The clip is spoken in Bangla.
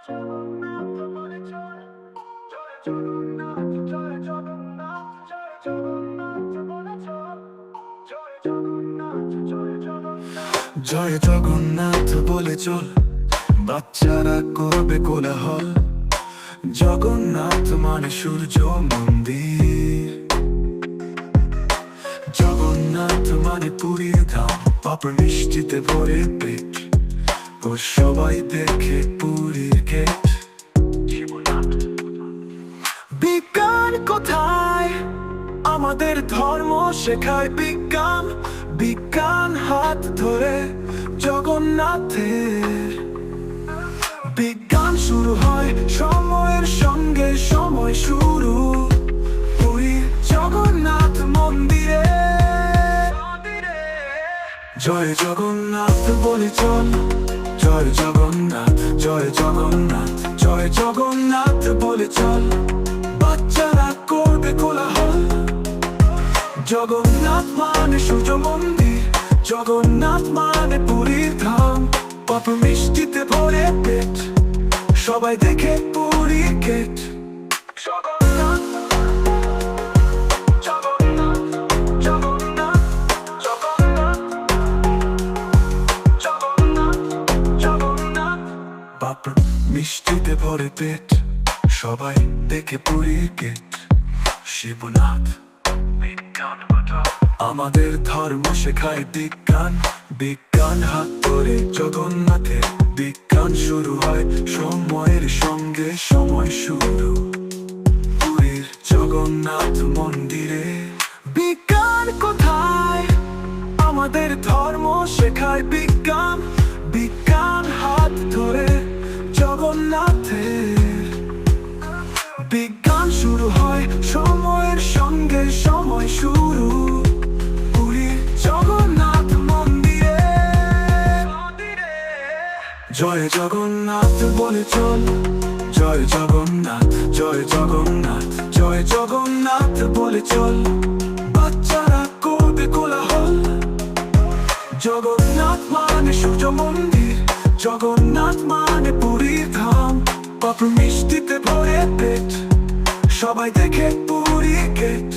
জয় জগন্নাথ বলে চল, বাচ্চারা করবে কোলাহল। জগন্নাথ মানে সূর্য মন্দির, জগন্নাথ মানে পুরীর ধাম। পাপড় মিষ্টিতে ভরে পেট, ও সবাই দেখে পুরীর গেট। বিজ্ঞান কোথায়? আমাদের ধর্ম শেখায় বিজ্ঞান। বিজ্ঞান হাত ধরে জগন্নাথের। বিজ্ঞান শুরু হয় সময়ের সঙ্গে, সময় শুরু পুরীর জগন্নাথ মন্দিরে। জয় জগন্নাথ বলে চল, জয় জগন্নাথ, জয় জগন্নাথ, জয় জগন্নাথ বলে চল। বাচ্চারা করবে কোলাহল। জগন্নাথ মানে সূর্য মন্দির, জগন্নাথ মানে পুরীর ধাম। পাপড় মিষ্টিতে ভরে পেট, সবাই দেখে পুরীর গেট। জগন্নাথ, জগন্নাথ, জগন্নাথ, জগন্নাথ, জগন্নাথ, জগন্নাথ। পাপড় মিষ্টিতে ভরে পেট, সবাই দেখে পুরীর গেট। শিবনাথ। আমাদের ধর্ম শেখায় বিজ্ঞান। বিজ্ঞান হাত ধরে জগন্নাথের। বিজ্ঞান শুরু হয় সময়ের সঙ্গে, সময় শুরু পুরীর জগন্নাথ মন্দিরে। বিজ্ঞান কোথায়? আমাদের ধর্ম শেখায় বিজ্ঞান। বিজ্ঞান হাত ধরে জগন্নাথের। বিজ্ঞান শুরু হয় সময়ের সঙ্গে, সময় শুরু পুরীর জগন্নাথ মন্দিরে। জয় জগন্নাথ বলে চল, জয় জগন্নাথ, জয় জগন্নাথ, জয় জগন্নাথ বলে চল। বাচ্চারা করবে কোলাহল। জগন্নাথ মানে সূর্য মন্দির, জগন্নাথ মানে পুরীর ধাম। পাপড় মিষ্টিতে ভরে পেট, সবাই দেখে পুরীর গেট।